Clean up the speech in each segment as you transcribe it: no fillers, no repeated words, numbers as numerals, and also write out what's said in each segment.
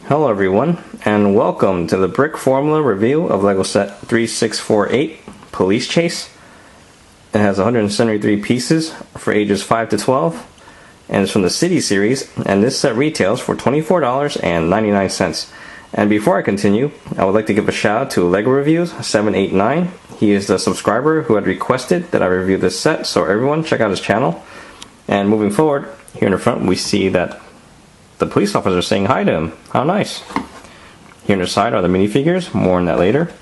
Hello everyone, and welcome to the Brickformula review of LEGO Set 3648 Police Chase. It has 173 pieces for ages 5 to 12, and it's from the City series, and this set retails for $24.99. And before I continue, I would like to give a shout out to LEGO Reviews 789. He is the subscriber who had requested that I review this set, so everyone check out his channel. And moving forward, here in the front we see that the police officer is saying hi to him. How nice. Here on the side are the minifigures, more on that later.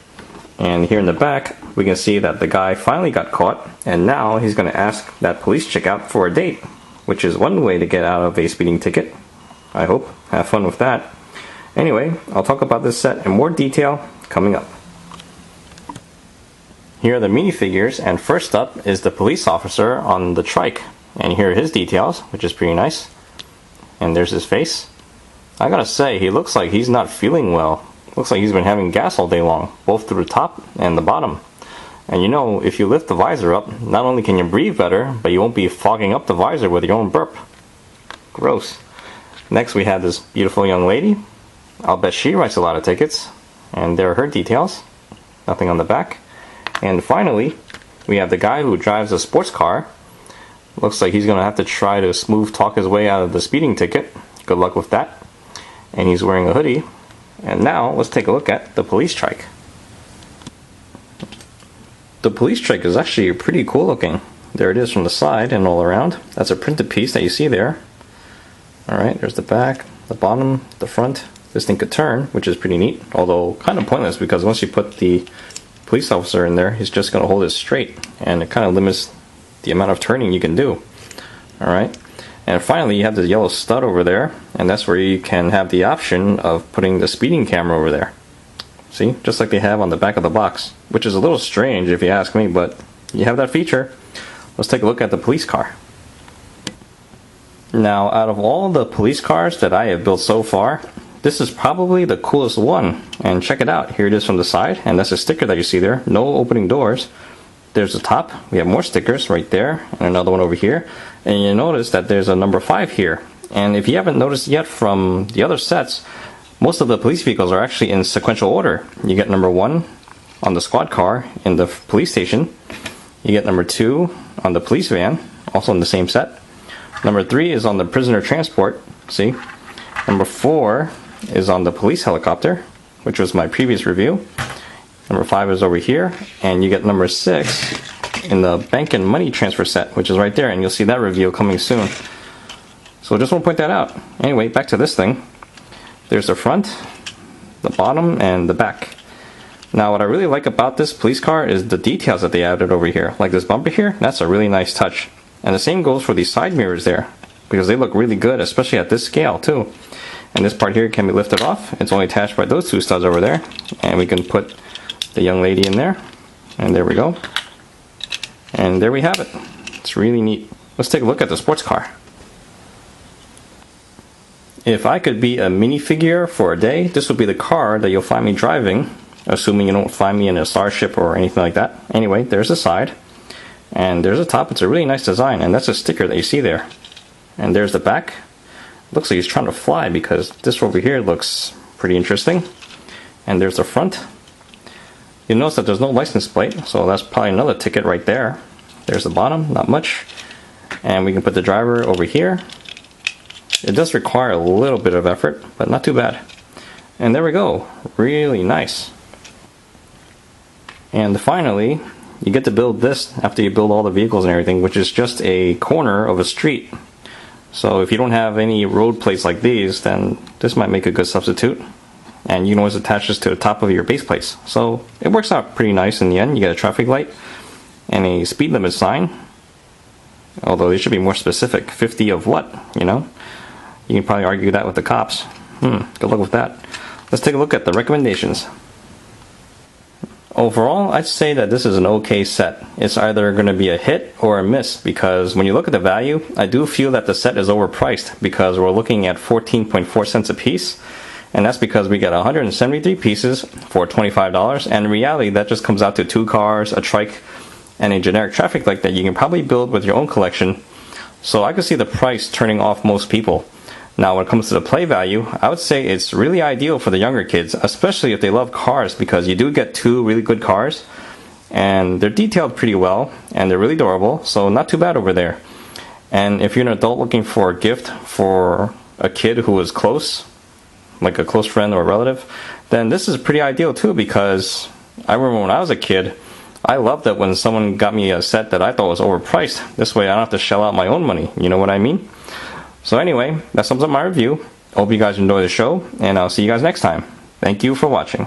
And here in the back, we can see that the guy finally got caught, and now he's going to ask that police chick out for a date, which is one way to get out of a speeding ticket. I hope. Have fun with that. Anyway, I'll talk about this set in more detail coming up. Here are the minifigures, and first up is the police officer on the trike. And here are his details, which is pretty nice. And there's his face. I gotta say, he looks like he's not feeling well. Looks like he's been having gas all day long, both through the top and the bottom. And you know, if you lift the visor up, not only can you breathe better, but you won't be fogging up the visor with your own burp. Gross. Next we have this beautiful young lady. I'll bet she writes a lot of tickets. And there are her details. Nothing on the back. And finally, we have the guy who drives a sports car. Looks like he's going to have to try to smooth talk his way out of the speeding ticket. Good luck with that. And he's wearing a hoodie. And now, let's take a look at the police trike. The police trike is actually pretty cool looking. There it is from the side and all around. That's a printed piece that you see there. Alright, there's the back, the bottom, the front. This thing could turn, which is pretty neat. Although, kind of pointless because once you put the police officer in there, he's just going to hold it straight. And it kind of limits the amount of turning you can do. Alright, and finally you have the yellow stud over there, and that's where you can have the option of putting the speeding camera over there. See, just like they have on the back of the box, which is a little strange if you ask me, but you have that feature. Let's take a look at the police car. Now, out of all the police cars that I have built so far, this is probably the coolest one. And check it out, here it is from the side, and that's a sticker that you see there, no opening doors. There's the top, we have more stickers right there, and another one over here. And you notice that there's a number 5 here. And if you haven't noticed yet from the other sets, most of the police vehicles are actually in sequential order. You get number 1 on the squad car in the police station. You get number 2 on the police van, also in the same set. Number 3 is on the prisoner transport, see? Number 4 is on the police helicopter, which was my previous review. Number 5 is over here, and you get number 6 in the bank and money transfer set, which is right there, and you'll see that review coming soon. So just want to point that out. Anyway, back to this thing. There's the front, the bottom, and the back. Now what I really like about this police car is the details that they added over here. Like this bumper here, that's a really nice touch. And the same goes for these side mirrors there, because they look really good, especially at this scale too. And this part here can be lifted off. It's only attached by those 2 studs over there, and we can put the young lady in there, and there we go, and there we have it. It's really neat. Let's take a look at the sports car. If I could be a minifigure for a day, this would be the car that you'll find me driving, assuming you don't find me in a starship or anything like that. Anyway, there's the side, and there's the top. It's a really nice design, and that's a sticker that you see there. And there's the back. Looks like he's trying to fly because this over here looks pretty interesting. And there's the front. You'll notice that there's no license plate, so that's probably another ticket right there. There's the bottom, not much. And we can put the driver over here. It does require a little bit of effort, but not too bad. And there we go, really nice. And finally, you get to build this after you build all the vehicles and everything, which is just a corner of a street. So if you don't have any road plates like these, then this might make a good substitute. And you can always attach this to the top of your base plates. So it works out pretty nice in the end. You get a traffic light and a speed limit sign. Although they should be more specific. 50 of what, you know? You can probably argue that with the cops. Good luck with that. Let's take a look at the recommendations. Overall, I'd say that this is an okay set. It's either going to be a hit or a miss, because when you look at the value, I do feel that the set is overpriced because we're looking at 14.4 cents a piece. And that's because we get 173 pieces for $25, and in reality that just comes out to 2 cars, a trike, and a generic traffic light that you can probably build with your own collection. So I could see the price turning off most people. Now when it comes to the play value, I would say it's really ideal for the younger kids, especially if they love cars, because you do get two really good cars and they're detailed pretty well and they're really durable, so not too bad over there. And if you're an adult looking for a gift for a kid who is close, like a close friend or a relative, then this is pretty ideal too, because I remember when I was a kid, I loved it when someone got me a set that I thought was overpriced. This way I don't have to shell out my own money, you know what I mean? So anyway, that sums up my review. Hope you guys enjoy the show, and I'll see you guys next time. Thank you for watching.